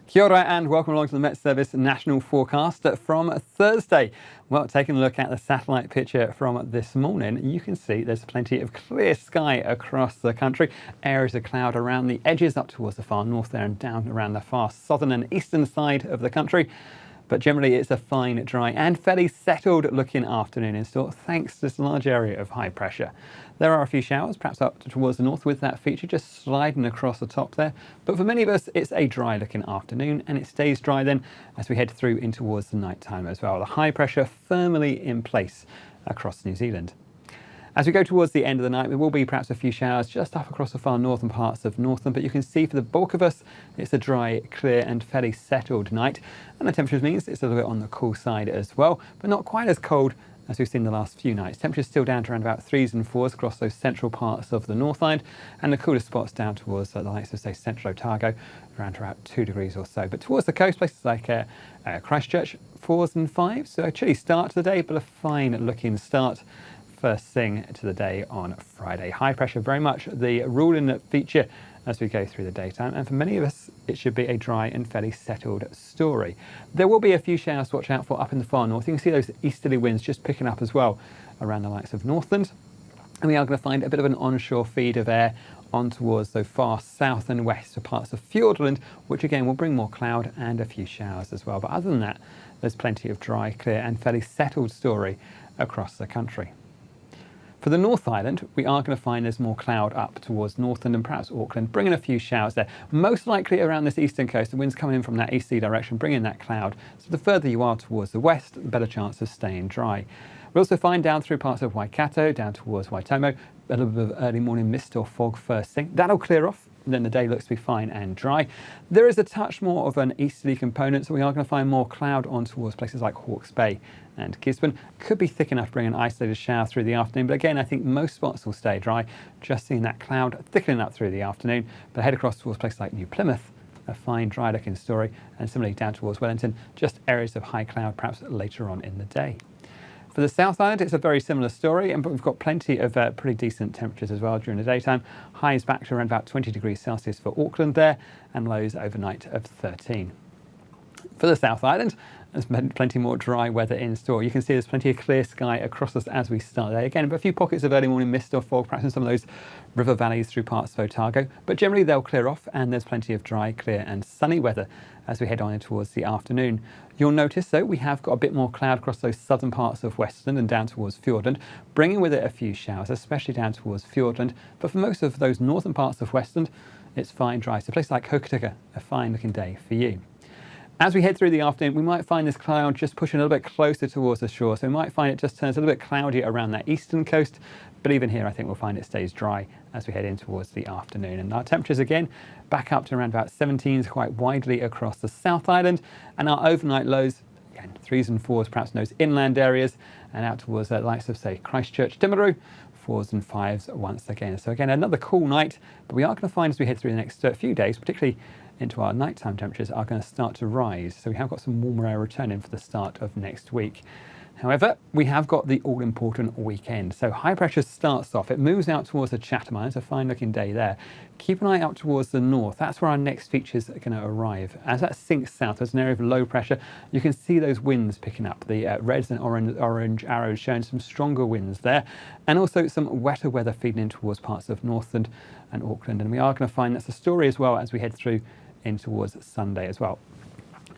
Kia ora and welcome along to the Met Service National Forecast from Thursday. Well, taking a look at the satellite picture from this morning, you can see there's plenty of clear sky across the country. Areas of cloud around the edges up towards the far north there and down around the far southern and eastern side of the country. But generally it's a fine, dry and fairly settled looking afternoon in store thanks to this large area of high pressure. There are a few showers, perhaps up towards the north with that feature just sliding across the top there. But for many of us, it's a dry looking afternoon and it stays dry then as we head through in towards the night time as well. The high pressure firmly in place across New Zealand. As we go towards the end of the night, there will be perhaps a few showers just up across the far northern parts of Northland, but you can see for the bulk of us, it's a dry, clear and fairly settled night. And the temperatures means it's a little bit on the cool side as well, but not quite as cold as we've seen the last few nights. Temperatures still down to around about 3s and 4s across those central parts of the North Island, and the coolest spots down towards the likes of, say, central Otago, around about 2 degrees or so. But towards the coast, places like Christchurch, 4s and 5s. So a chilly start to the day, but a fine looking start first thing to the day on Friday. High pressure very much the ruling feature as we go through the daytime, and for many of us it should be a dry and fairly settled story. There will be a few showers to watch out for up in the far north. You can see those easterly winds just picking up as well around the likes of Northland, and we are going to find a bit of an onshore feed of air on towards the far south and west of parts of Fiordland, which again will bring more cloud and a few showers as well. But other than that, there's plenty of dry, clear and fairly settled story across the country. For the North Island, we are going to find there's more cloud up towards Northland and perhaps Auckland, bringing a few showers there. Most likely around this eastern coast, the wind's coming in from that easterly direction, bringing that cloud. So the further you are towards the west, the better chance of staying dry. We'll also find down through parts of Waikato, down towards Waitomo, a little bit of early morning mist or fog first thing. That'll clear off. Then the day looks to be fine and dry. There is a touch more of an easterly component, so we are going to find more cloud on towards places like Hawke's Bay and Gisborne. Could be thick enough to bring an isolated shower through the afternoon, but again, I think most spots will stay dry. Just seeing that cloud thickening up through the afternoon, but head across towards places like New Plymouth, a fine dry looking story, and similarly down towards Wellington, just areas of high cloud perhaps later on in the day. For the South Island, it's a very similar story, but we've got plenty of pretty decent temperatures as well during the daytime. Highs back to around about 20 degrees Celsius for Auckland there, and lows overnight of 13. For the South Island, there's plenty more dry weather in store. You can see there's plenty of clear sky across us as we start the day. Again, but a few pockets of early morning mist or fog, perhaps in some of those river valleys through parts of Otago. But generally they'll clear off, and there's plenty of dry, clear and sunny weather as we head on towards the afternoon. You'll notice, though, we have got a bit more cloud across those southern parts of Westland and down towards Fiordland, bringing with it a few showers, especially down towards Fiordland. But for most of those northern parts of Westland, it's fine dry. So a place like Hokitika, a fine looking day for you. As we head through the afternoon, we might find this cloud just pushing a little bit closer towards the shore. So we might find it just turns a little bit cloudy around that eastern coast. But even here, I think we'll find it stays dry as we head in towards the afternoon. And our temperatures again, back up to around about 17s quite widely across the South Island. And our overnight lows, again, 3s and 4s, perhaps in those inland areas and out towards the likes of, say, Christchurch, Timaru, 4s and 5s once again. So again, another cool night, but we are going to find as we head through the next few days, particularly into our nighttime temperatures, are going to start to rise. So we have got some warmer air returning for the start of next week. However, we have got the all-important weekend. So high pressure starts off, it moves out towards the Chatham Islands, a fine looking day there. Keep an eye out towards the north, that's where our next features are going to arrive. As that sinks south, there's an area of low pressure, you can see those winds picking up. The reds and orange arrows showing some stronger winds there, and also some wetter weather feeding in towards parts of Northland and Auckland. And we are going to find that's a story as well as we head through in towards Sunday as well.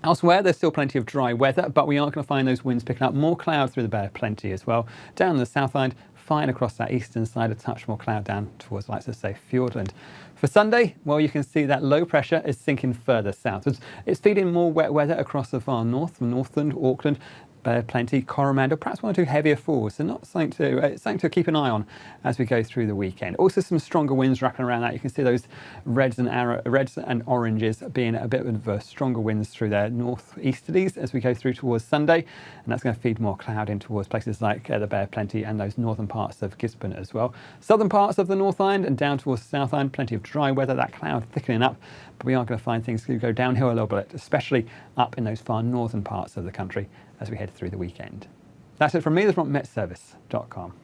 Elsewhere, there's still plenty of dry weather, but we are going to find those winds picking up more cloud through the Bay of Plenty as well. Down the South Island, fine across that eastern side, a touch more cloud down towards, like I say, Fiordland. For Sunday, well, you can see that low pressure is sinking further southwards. It's feeding more wet weather across the far north, from Northland, Auckland, Bay of Plenty, Coromandel, perhaps one or two heavier falls, so not something to keep an eye on as we go through the weekend. Also some stronger winds wrapping around that. You can see those reds and oranges being a bit of stronger winds through their northeasterlies as we go through towards Sunday, and that's going to feed more cloud in towards places like the Bay of Plenty and those northern parts of Gisborne as well. Southern parts of the North Island and down towards the South Island, plenty of dry weather, that cloud thickening up, but we are going to find things go downhill a little bit, especially up in those far northern parts of the country as we head through the weekend. That's it from me, that's from metservice.com.